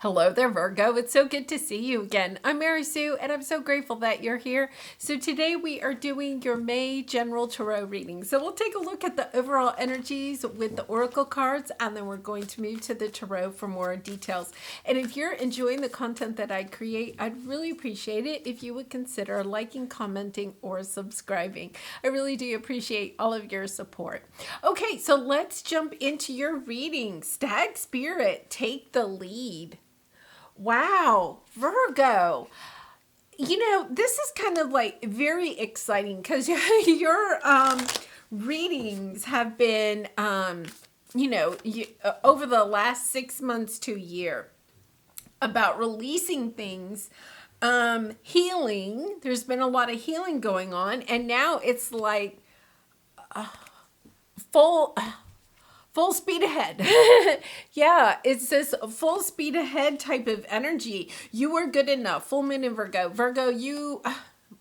Hello there, Virgo. It's so good to see you again. I'm Mary Sue, and I'm so grateful that you're here. So today we are doing your May General Tarot reading. So we'll take a look at the overall energies with the Oracle cards, and then we're going to move to the Tarot for more details. And if you're enjoying the content that I create, I'd really appreciate it if you would consider liking, commenting, or subscribing. I really do appreciate all of your support. Okay, so let's jump into your reading. Stag Spirit, take the lead. Wow, Virgo. This is kind of like very exciting because your readings have been, over the last 6 months to a year about releasing things, healing. There's been a lot of healing going on, and now it's like full speed ahead. Yeah, it's this full speed ahead type of energy. You are good enough. Full moon in Virgo. Virgo,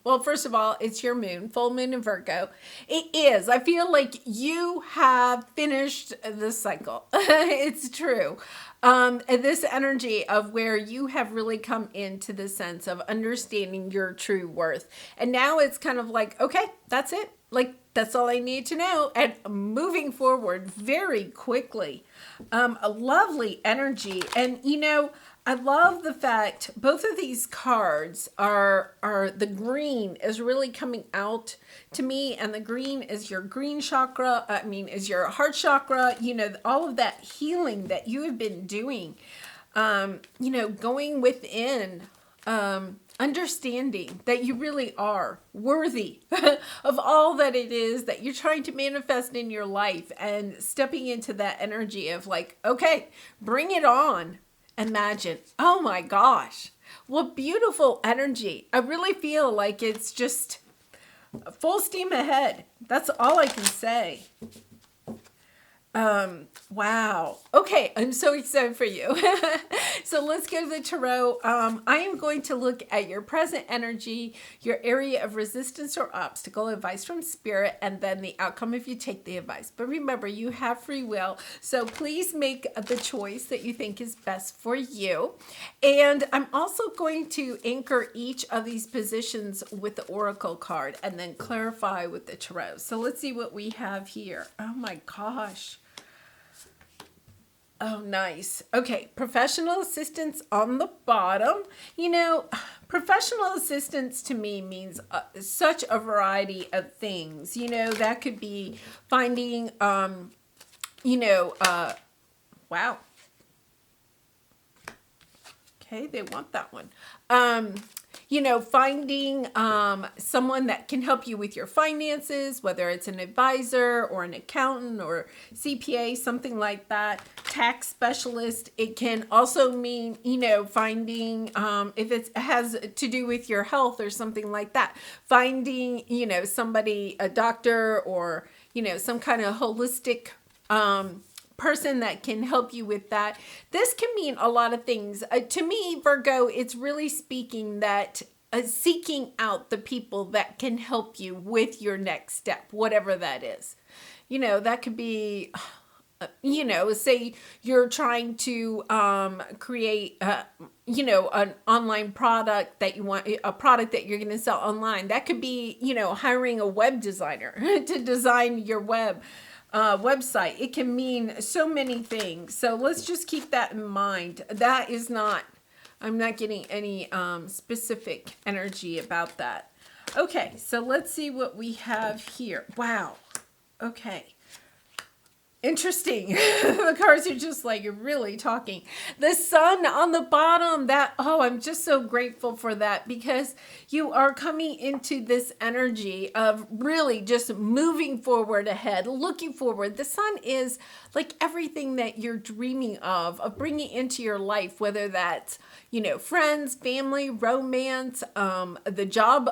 well, first of all, it's your moon, full moon in Virgo. It is. I feel like you have finished the cycle. It's true. And this energy of where you have really come into the sense of understanding your true worth. And now it's kind of like, okay, that's it. Like, that's all I need to know. And moving forward very quickly. A lovely energy. And, I love the fact both of these cards are the green is really coming out to me, and the green is your green chakra. Is your heart chakra. All of that healing that you have been doing. Going within. Understanding that you really are worthy of all that it is that you're trying to manifest in your life, and stepping into that energy of like, okay, bring it on. Imagine. Oh my gosh. What beautiful energy. I really feel like it's just full steam ahead. That's all I can say. Wow. Okay, I'm so excited for you. So let's go to the tarot. I am going to look at your present energy, your area of resistance or obstacle, advice from spirit, and then the outcome if you take the advice. But remember, you have free will, so please make the choice that you think is best for you. And I'm also going to anchor each of these positions with the oracle card and then clarify with the tarot. So let's see what we have here. Oh my gosh. Oh, nice. Okay, professional assistance on the bottom. Professional assistance to me means such a variety of things. That could be finding, wow. Okay, they want that one. Finding someone that can help you with your finances, whether it's an advisor or an accountant or CPA, something like that, tax specialist. It can also mean, finding, if it has to do with your health or something like that, finding, somebody, a doctor or, some kind of holistic person that can help you with that. This can mean a lot of things. To me, Virgo, it's really speaking that seeking out the people that can help you with your next step, whatever that is. That could be, say you're trying to create, an online product that you want, a product that you're going to sell online. That could be, hiring a web designer to design your website. It can mean so many things. So let's just keep that in mind. That is not, I'm not getting any specific energy about that. Okay, so let's see what we have here. Wow. Okay. Interesting. The cards are just like, you're really talking. The sun on the bottom, I'm just so grateful for that, because you are coming into this energy of really just moving forward ahead, looking forward. The sun is like everything that you're dreaming of bringing into your life, whether that's, friends, family, romance, the job,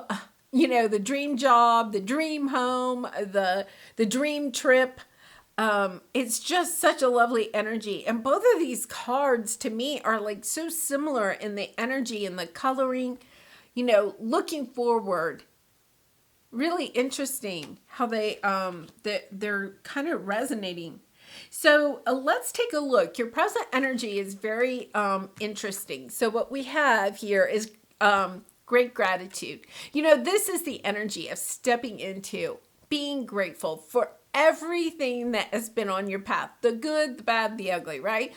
the dream job, the dream home, the dream trip. It's just such a lovely energy. And both of these cards to me are like so similar in the energy and the coloring, looking forward. Really interesting how they're kind of resonating. So let's take a look. Your present energy is very interesting. So what we have here is great gratitude. You know, this is the energy of stepping into being grateful for everything that has been on your path, the good, the bad, the ugly, right?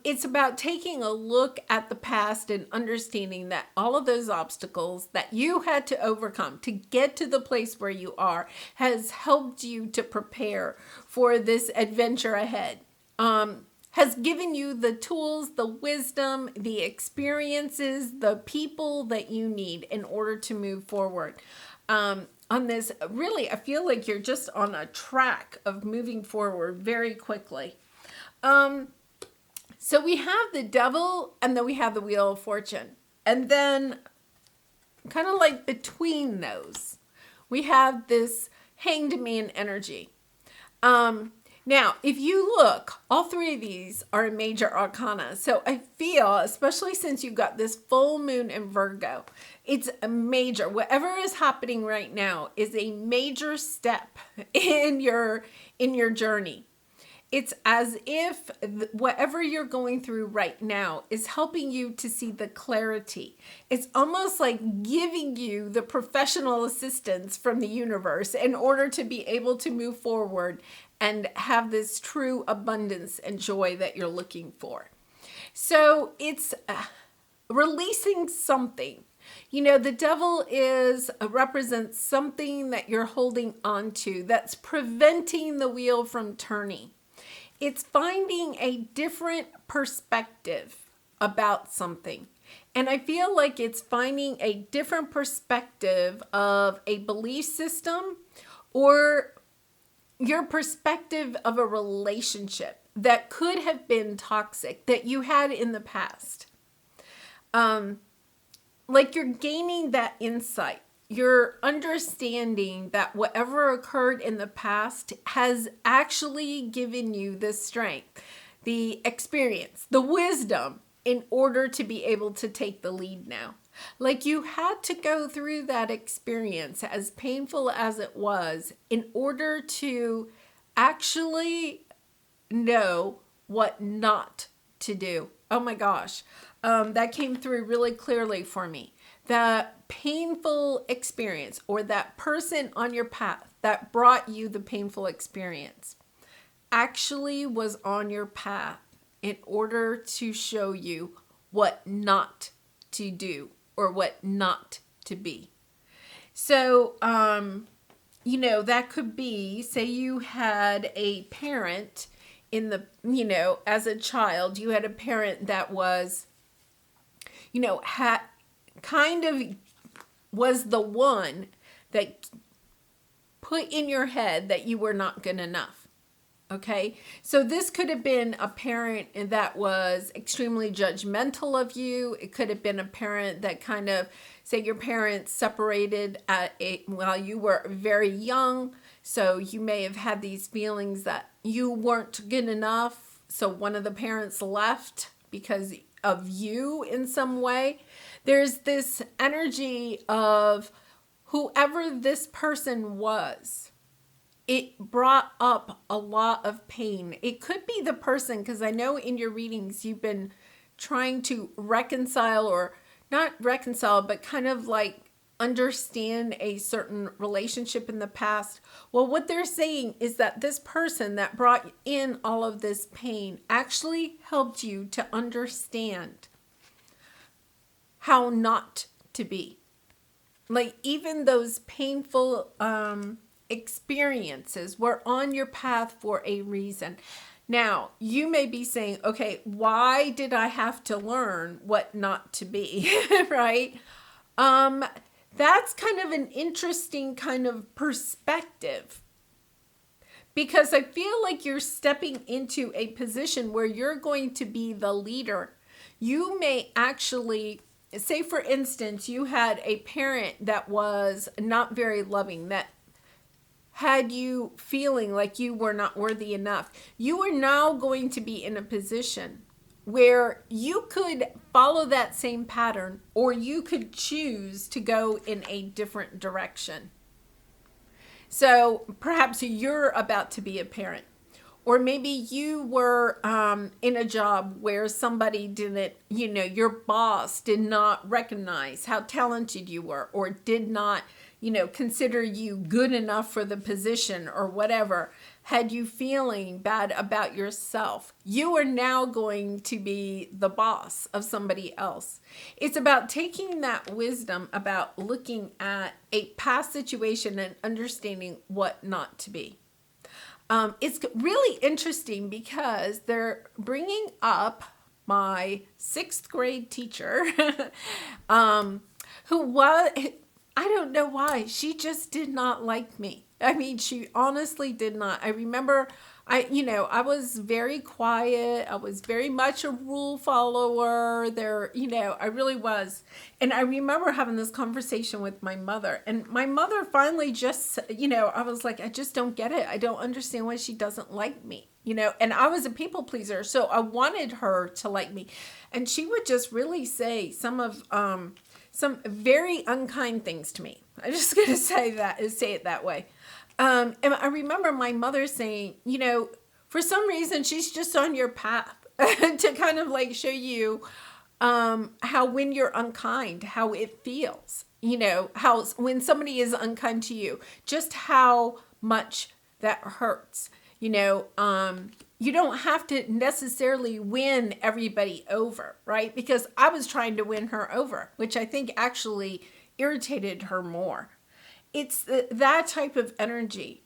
It's about taking a look at the past and understanding that all of those obstacles that you had to overcome to get to the place where you are has helped you to prepare for this adventure ahead. Has given you the tools, the wisdom, the experiences, the people that you need in order to move forward. On this, really, I feel like you're just on a track of moving forward very quickly. So we have the Devil, and then we have the Wheel of Fortune. And then, kind of like between those, we have this Hanged Man energy. Now, if you look, all three of these are major arcana. So I feel, especially since you've got this full moon in Virgo, it's a major, whatever is happening right now is a major step in your journey. It's as if whatever you're going through right now is helping you to see the clarity. It's almost like giving you the professional assistance from the universe in order to be able to move forward and have this true abundance and joy that you're looking for. So it's releasing something. You know, the Devil represents something that you're holding on to that's preventing the wheel from turning. It's finding a different perspective about something. And I feel like it's finding a different perspective of a belief system or your perspective of a relationship that could have been toxic that you had in the past. Like you're gaining that insight. You're understanding that whatever occurred in the past has actually given you the strength, the experience, the wisdom in order to be able to take the lead now. Like you had to go through that experience, as painful as it was, in order to actually know what not to do. Oh my gosh. That came through really clearly for me. That painful experience or that person on your path that brought you the painful experience actually was on your path in order to show you what not to do or what not to be. So, you know, that could be, say you had a parent in the, you know, as a child, you had a parent that was, you know, had kind of was the one that put in your head that you were not good enough. Okay. So this could have been a parent that was extremely judgmental of you. It could have been a parent that kind of, say your parents separated while you were very young. So you may have had these feelings that you weren't good enough. So one of the parents left because of you in some way. There's this energy of whoever this person was. It brought up a lot of pain. It could be the person, because I know in your readings you've been trying to reconcile, or not reconcile, but kind of like understand a certain relationship in the past. Well, what they're saying is that this person that brought in all of this pain actually helped you to understand how not to be. Like even those painful experiences were on your path for a reason. Now, you may be saying, okay, why did I have to learn what not to be, right? That's kind of an interesting kind of perspective, because I feel like you're stepping into a position where you're going to be the leader. You may actually, say for instance, you had a parent that was not very loving, that had you feeling like you were not worthy enough. You are now going to be in a position where you could follow that same pattern, or you could choose to go in a different direction. So perhaps you're about to be a parent, Or maybe you were in a job where somebody didn't, your boss did not recognize how talented you were, or did not, consider you good enough for the position or whatever, had you feeling bad about yourself. You are now going to be the boss of somebody else. It's about taking that wisdom about looking at a past situation and understanding what not to be. It's really interesting because they're bringing up my 6th grade teacher, who was, I don't know why, she just did not like me. I mean, she honestly did not. I remember I was very quiet. I was very much a rule follower there. I really was. And I remember having this conversation with my mother, and my mother finally just, I was like, I just don't get it. I don't understand why she doesn't like me, and I was a people pleaser. So I wanted her to like me. And she would just really say some very unkind things to me. I'm just going to say it that way. And I remember my mother saying, for some reason, she's just on your path to kind of like show you how when you're unkind, how it feels, how when somebody is unkind to you, just how much that hurts. You don't have to necessarily win everybody over, right? Because I was trying to win her over, which I think actually irritated her more. It's that type of energy.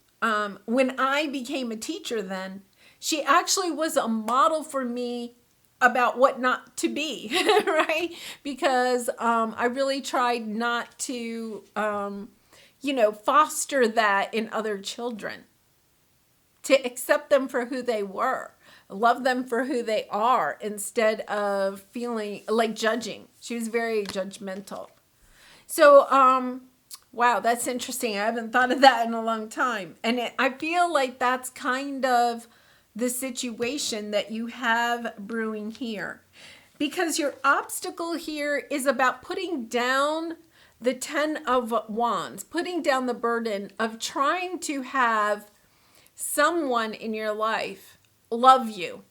When I became a teacher then, she actually was a model for me about what not to be, right? Because I really tried not to, foster that in other children. To accept them for who they were, love them for who they are, instead of feeling like judging. She was very judgmental. So, wow, that's interesting. I haven't thought of that in a long time. And I feel like that's kind of the situation that you have brewing here. Because your obstacle here is about putting down the 10 of Wands, putting down the burden of trying to have someone in your life love you.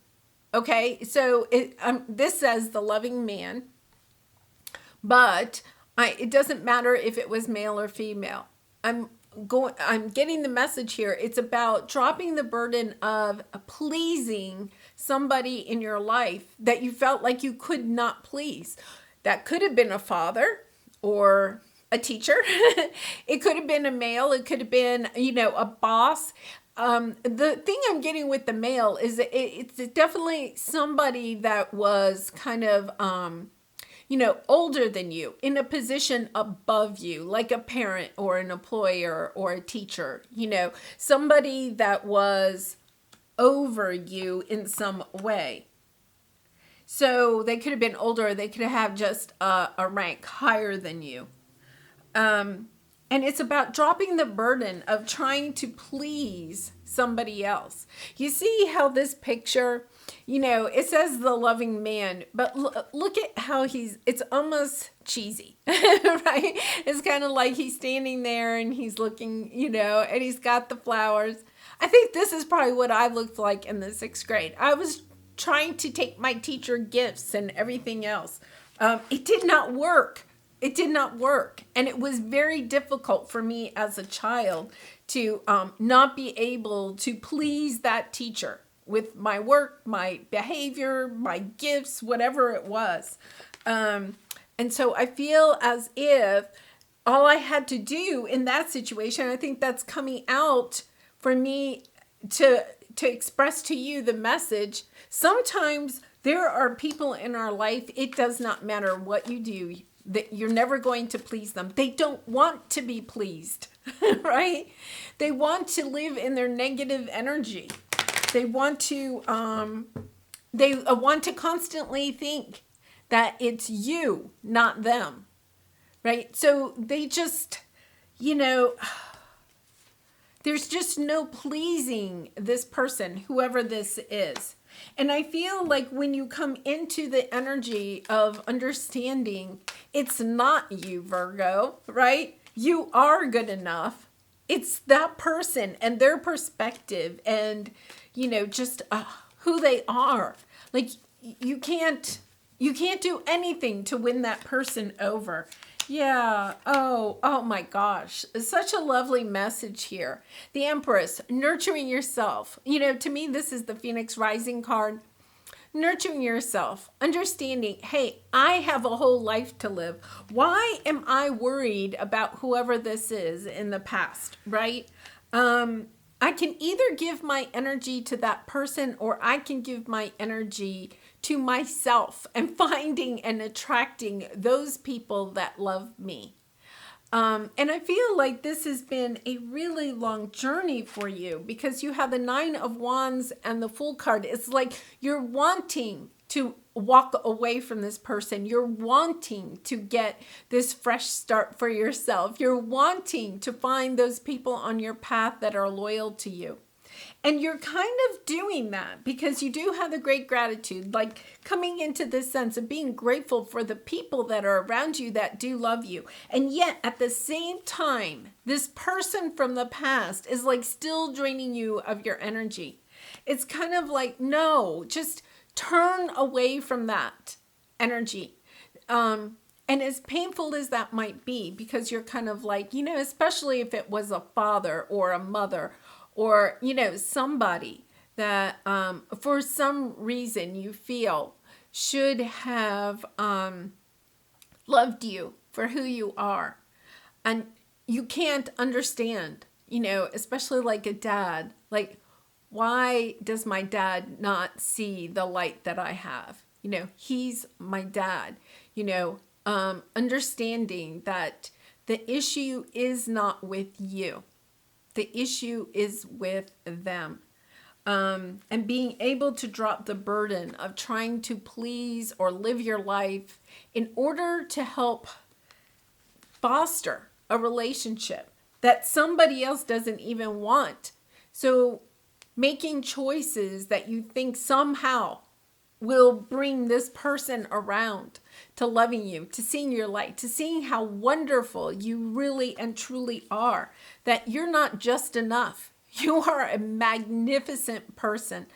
Okay, so this says the loving man, but it doesn't matter if it was male or female. I'm getting the message here. It's about dropping the burden of pleasing somebody in your life that you felt like you could not please. That could have been a father or a teacher. It could have been a male. It could have been, a boss. The thing I'm getting with the male is that it's definitely somebody that was kind of, older than you, in a position above you, like a parent or an employer or a teacher, somebody that was over you in some way. So they could have been older, they could have just a rank higher than you. And it's about dropping the burden of trying to please somebody else. You see how this picture, it says the loving man, but look at how it's almost cheesy, right? It's kind of like he's standing there and he's looking, and he's got the flowers. I think this is probably what I looked like in the 6th grade. I was trying to take my teacher gifts and everything else. It did not work. It did not work. And it was very difficult for me as a child to not be able to please that teacher with my work, my behavior, my gifts, whatever it was. And so I feel as if all I had to do in that situation, I think that's coming out for me to express to you the message. Sometimes there are people in our life, it does not matter what you do, that you're never going to please them. They don't want to be pleased, right? They want to live in their negative energy. They want to constantly think that it's you, not them, right? So they just, there's just no pleasing this person, whoever this is. And I feel like when you come into the energy of understanding, it's not you, Virgo, right? You are good enough. It's that person and their perspective and, just who they are. Like you can't do anything to win that person over. Yeah. Oh my gosh. Such a lovely message here. The Empress, nurturing yourself. To me, this is the Phoenix Rising card. Nurturing yourself, understanding, hey, I have a whole life to live. Why am I worried about whoever this is in the past, right? I can either give my energy to that person, or I can give my energy to myself and finding and attracting those people that love me. And I feel like this has been a really long journey for you, because you have the 9 of Wands and the Fool card. It's like you're wanting to walk away from this person. You're wanting to get this fresh start for yourself. You're wanting to find those people on your path that are loyal to you. And you're kind of doing that because you do have the great gratitude, like coming into this sense of being grateful for the people that are around you that do love you. And yet at the same time, this person from the past is like still draining you of your energy. It's kind of like, no, just turn away from that energy. And as painful as that might be, because you're kind of like, especially if it was a father or a mother, or, somebody that for some reason you feel should have loved you for who you are. And you can't understand, especially like a dad, like, why does my dad not see the light that I have? He's my dad, understanding that the issue is not with you. The issue is with them. And being able to drop the burden of trying to please or live your life in order to help foster a relationship that somebody else doesn't even want. So making choices that you think somehow will bring this person around to loving you, to seeing your light, to seeing how wonderful you really and truly are, that you're not just enough. You are a magnificent person,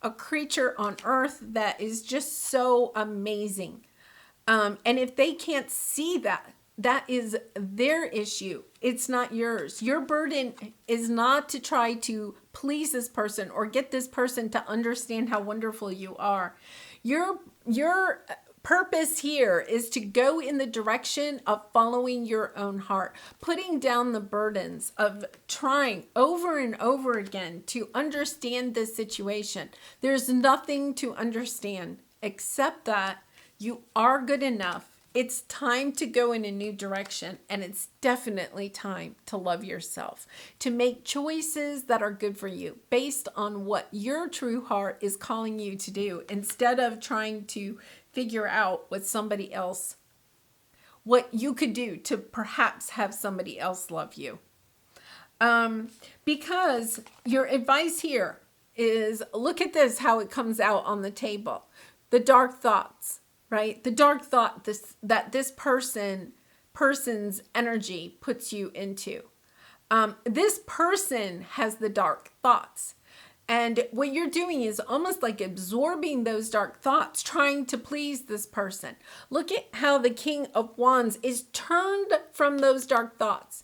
a creature on earth that is just so amazing. And if they can't see that, that is their issue. It's not yours. Your burden is not to try to please this person or get this person to understand how wonderful you are. Your purpose here is to go in the direction of following your own heart, putting down the burdens of trying over and over again to understand this situation. There's nothing to understand except that you are good enough. It's time to go in a new direction, and it's definitely time to love yourself, to make choices that are good for you based on what your true heart is calling you to do, instead of trying to figure out what you could do to perhaps have somebody else love you. Because your advice here is, look at this, how it comes out on the table. The dark thoughts. Right? The dark thought that this person's energy puts you into. This person has the dark thoughts. And what you're doing is almost like absorbing those dark thoughts, trying to please this person. Look at how the King of Wands is turned from those dark thoughts.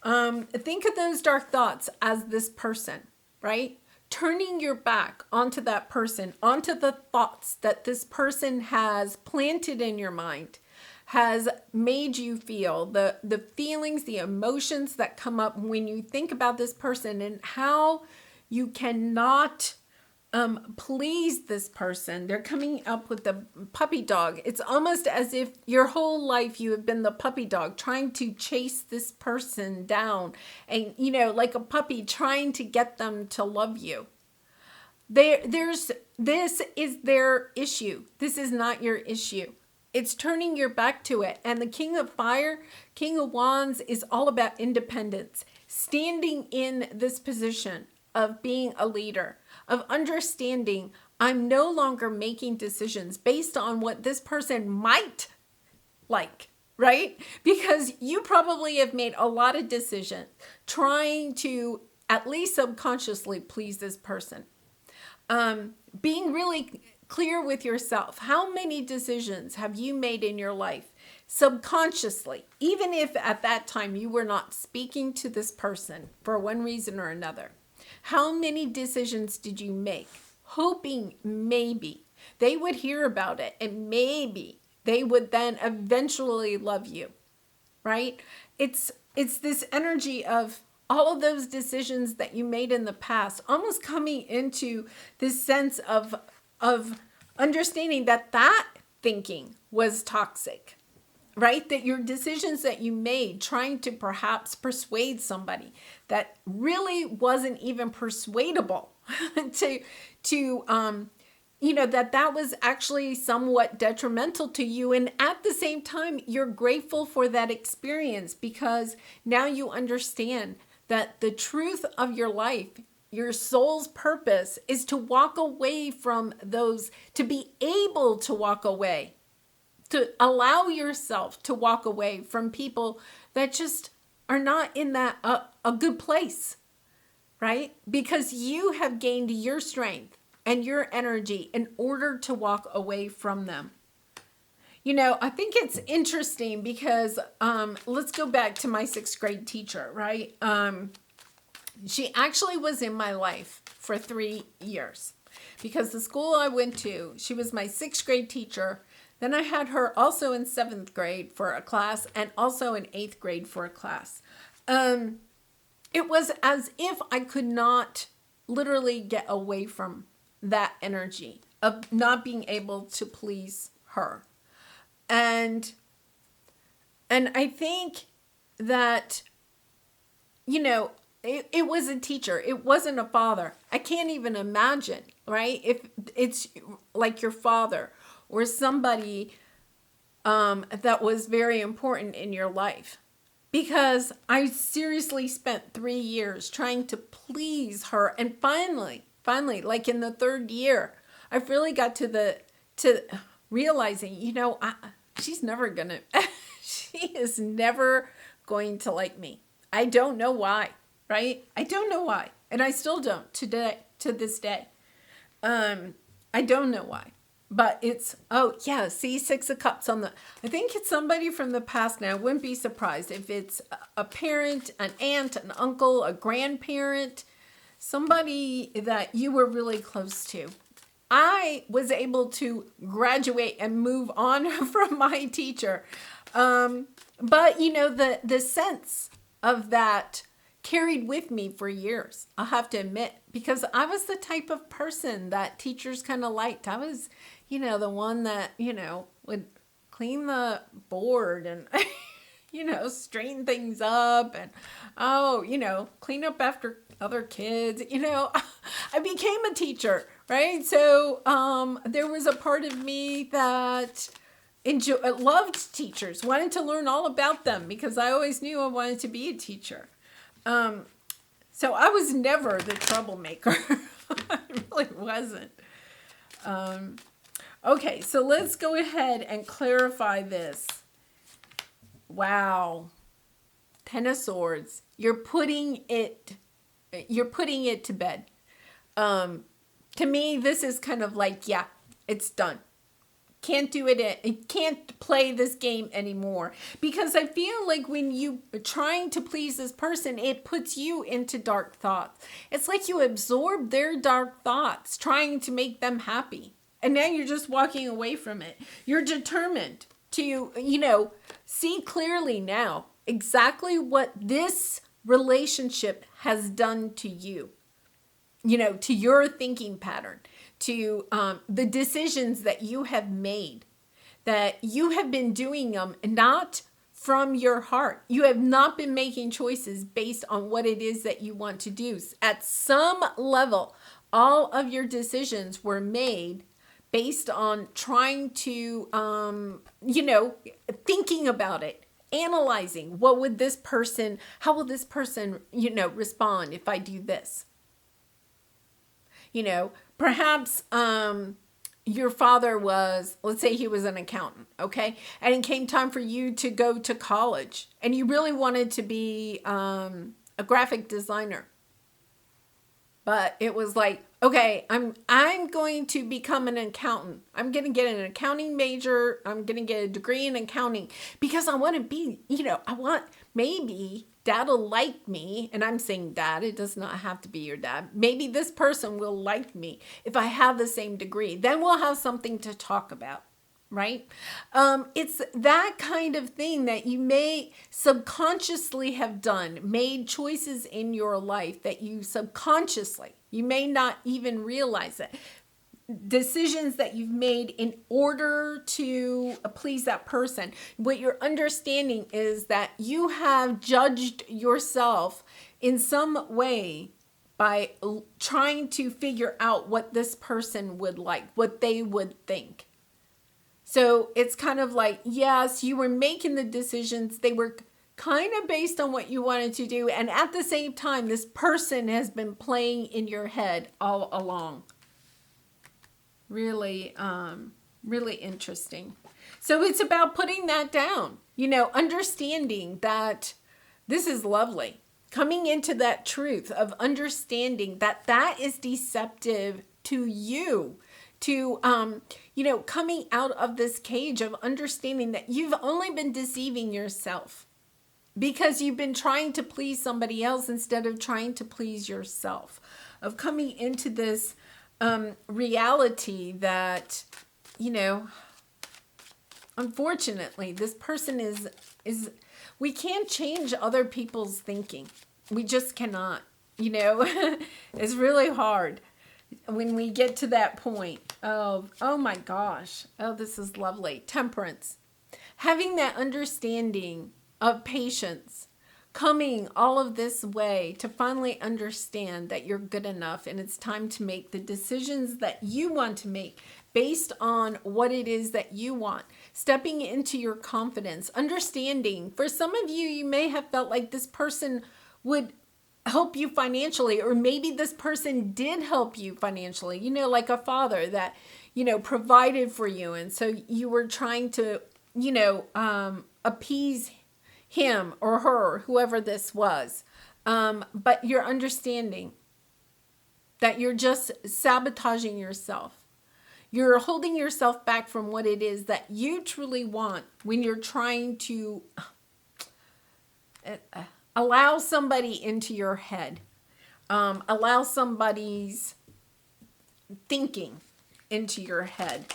Think of those dark thoughts as this person, right? Turning your back onto that person, onto the thoughts that this person has planted in your mind, has made you feel, the feelings, the emotions that come up when you think about this person, and how you cannot please this person. They're coming up with the puppy dog. It's almost as if your whole life you have been the puppy dog, trying to chase this person down, and like a puppy trying to get them to love you. This is their issue. This is not your issue. It's turning your back to it. And the King of Fire, King of Wands, is all about independence, standing in this position of being a leader, of understanding I'm no longer making decisions based on what this person might like, right? Because you probably have made a lot of decisions trying to at least subconsciously please this person. Being really clear with yourself. How many decisions have you made in your life subconsciously, even if at that time you were not speaking to this person for one reason or another? How many decisions did you make, hoping maybe they would hear about it and maybe they would then eventually love you, right? It's this energy of all of those decisions that you made in the past, almost coming into this sense of understanding that that thinking was toxic, right? That your decisions that you made trying to perhaps persuade somebody that really wasn't even persuadable that was actually somewhat detrimental to you. And at the same time, you're grateful for that experience because now you understand that the truth of your life, your soul's purpose, is to walk away from those, to be able to walk away, to allow yourself to walk away from people that just are not in that a good place, right? Because you have gained your strength and your energy in order to walk away from them. I think it's interesting because let's go back to my 6th grade teacher, right? She actually was in my life for 3 years because the school I went to, she was my 6th grade teacher. Then I had her also in 7th grade for a class and also in 8th grade for a class. It was as if I could not literally get away from that energy of not being able to please her. And I think that, it was a teacher. It wasn't a father. I can't even imagine, right? If it's like your father or somebody that was very important in your life. Because I seriously spent 3 years trying to please her. And finally, like in the 3rd year, I really got to realizing, she's never gonna, she is never going to like me. I don't know why, right? I don't know why. And I still don't to this day. I don't know why. But it's, see 6 of Cups on I think it's somebody from the past now. I wouldn't be surprised if it's a parent, an aunt, an uncle, a grandparent, somebody that you were really close to. I was able to graduate and move on from my teacher. But, the sense of that carried with me for years, I'll have to admit, because I was the type of person that teachers kind of liked. I was, the one that, would clean the board and, straighten things up and, clean up after other kids. I became a teacher, right? So there was a part of me that loved teachers, wanted to learn all about them because I always knew I wanted to be a teacher. So I was never the troublemaker. I really wasn't. Okay, so let's go ahead and clarify this. Wow. 10 of Swords. You're putting it to bed. To me, this is kind of like, yeah, it's done. Can't do it. It can't play this game anymore because I feel like when you are trying to please this person, it puts you into dark thoughts. It's like you absorb their dark thoughts, trying to make them happy. And now you're just walking away from it. You're determined to, see clearly now exactly what this relationship has done to you, to your thinking pattern, to the decisions that you have made, that you have been doing them not from your heart. You have not been making choices based on what it is that you want to do. At some level, all of your decisions were made based on trying to, thinking about it, analyzing how will this person, respond if I do this? Perhaps your father was, let's say he was an accountant, okay? And it came time for you to go to college and you really wanted to be a graphic designer. But it was like, okay, I'm going to become an accountant. I'm going to get an accounting major. I'm going to get a degree in accounting because I want to be, I want maybe dad will like me. And I'm saying dad, it does not have to be your dad. Maybe this person will like me if I have the same degree. Then we'll have something to talk about. Right? It's that kind of thing that you may subconsciously have done, made choices in your life that you subconsciously, you may not even realize it. Decisions that you've made in order to please that person. What you're understanding is that you have judged yourself in some way by trying to figure out what this person would like, what they would think. So it's kind of like, yes, you were making the decisions. They were kind of based on what you wanted to do. And at the same time, this person has been playing in your head all along. Really, really interesting. So it's about putting that down, understanding that this is lovely. Coming into that truth of understanding that that is deceptive to you. To, coming out of this cage of understanding that you've only been deceiving yourself because you've been trying to please somebody else instead of trying to please yourself. Of coming into this reality that, unfortunately, this person is we can't change other people's thinking. We just cannot, it's really hard. When we get to that point of, oh my gosh, oh, this is lovely. Temperance. Having that understanding of patience, coming all of this way to finally understand that you're good enough and it's time to make the decisions that you want to make based on what it is that you want. Stepping into your confidence, understanding. For some of you, you may have felt like this person would help you financially, or maybe this person did help you financially, like a father that, provided for you. And so you were trying to, appease him or her, whoever this was. But you're understanding that you're just sabotaging yourself. You're holding yourself back from what it is that you truly want when you're trying to allow somebody into your head. Allow somebody's thinking into your head,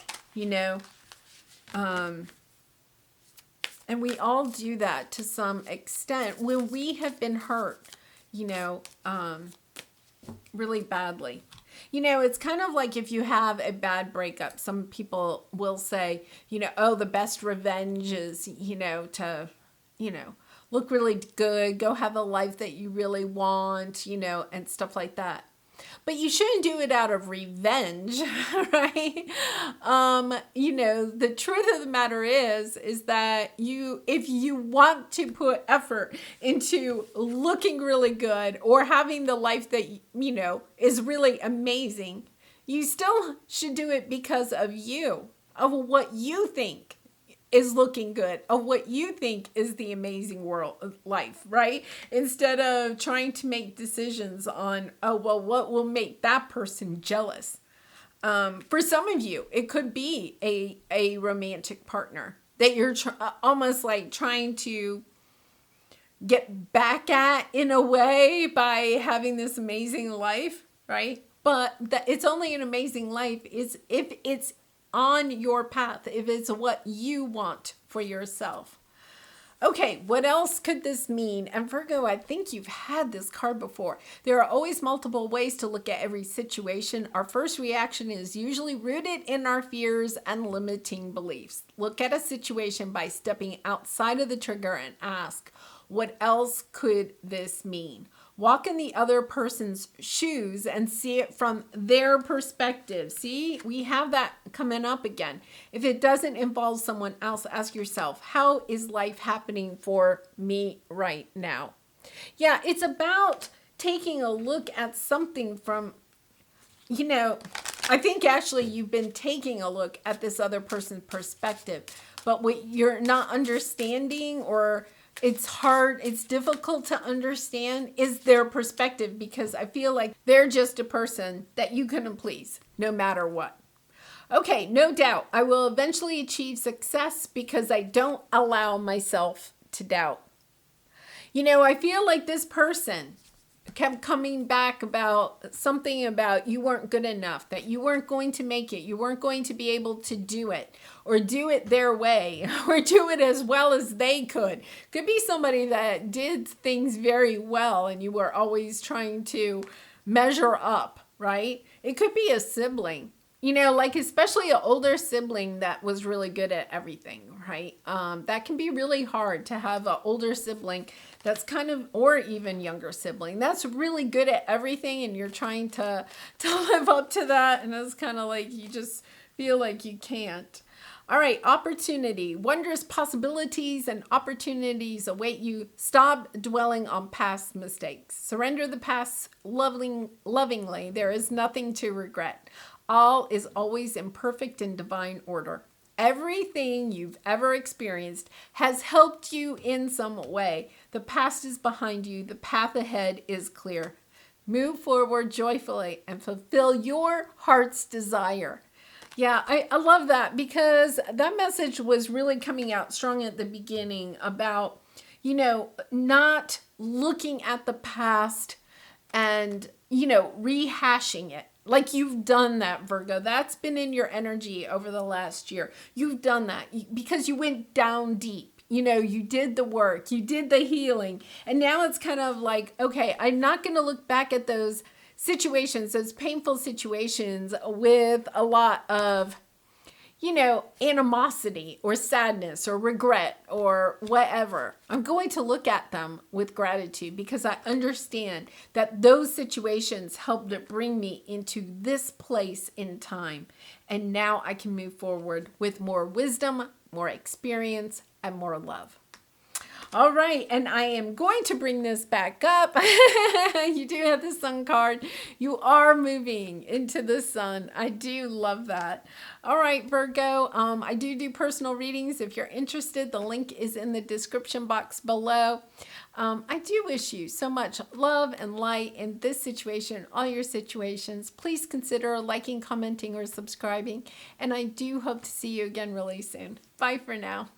And we all do that to some extent when we have been hurt, really badly. It's kind of like if you have a bad breakup, some people will say, oh, the best revenge is, to, look really good, go have a life that you really want, and stuff like that. But you shouldn't do it out of revenge, right? The truth of the matter is that if you want to put effort into looking really good or having the life that, is really amazing, you still should do it because of you, of what you think is looking good, of what you think is the amazing life, right? Instead of trying to make decisions on, what will make that person jealous. For some of you, it could be a romantic partner that you're almost like trying to get back at in a way by having this amazing life, right? But it's only an amazing life is if it's on your path, if it's what you want for yourself. Okay, what else could this mean? And Virgo, I think you've had this card before. There are always multiple ways to look at every situation. Our first reaction is usually rooted in our fears and limiting beliefs. Look at a situation by stepping outside of the trigger and ask, what else could this mean? Walk in the other person's shoes and see it from their perspective. See, we have that coming up again. If it doesn't involve someone else, ask yourself, how is life happening for me right now? Yeah, it's about taking a look at something from, I think actually you've been taking a look at this other person's perspective, but what you're not understanding or it's hard, it's difficult to understand is their perspective, because I feel like they're just a person that you couldn't please no matter what. Okay, no doubt I will eventually achieve success because I don't allow myself to doubt. You know, I feel like this person kept coming back about something about you weren't good enough, that you weren't going to make it, you weren't going to be able to do it, or do it their way, or do it as well as they could. Could be somebody that did things very well and you were always trying to measure up, right? It could be a sibling. You know, like especially an older sibling that was really good at everything, right? That can be really hard to have an older sibling that's kind of, or even younger sibling that's really good at everything, and you're trying to live up to that, and it's kind of like you just feel like you can't. All right, opportunity. Wondrous possibilities and opportunities await you. Stop dwelling on past mistakes. Surrender the past lovingly. There is nothing to regret. All is always in perfect and divine order. Everything you've ever experienced has helped you in some way. The past is behind you. The path ahead is clear. Move forward joyfully and fulfill your heart's desire. Yeah, I love that, because that message was really coming out strong at the beginning about, you know, not looking at the past and, you know, rehashing it. Like you've done that, Virgo. That's been in your energy over the last year. You've done that because you went down deep. You know, you did the work, you did the healing. And now it's kind of like, okay, I'm not going to look back at those situations, those painful situations with a lot of, you know, animosity or sadness or regret or whatever. I'm going to look at them with gratitude because I understand that those situations helped to bring me into this place in time. And now I can move forward with more wisdom, more experience, and more love. All right, and I am going to bring this back up. You do have the sun card. You are moving into the sun. I do love that. All right, Virgo, I do personal readings. If you're interested, the link is in the description box below. I do wish you so much love and light in this situation, all your situations. Please consider liking, commenting, or subscribing. And I do hope to see you again really soon. Bye for now.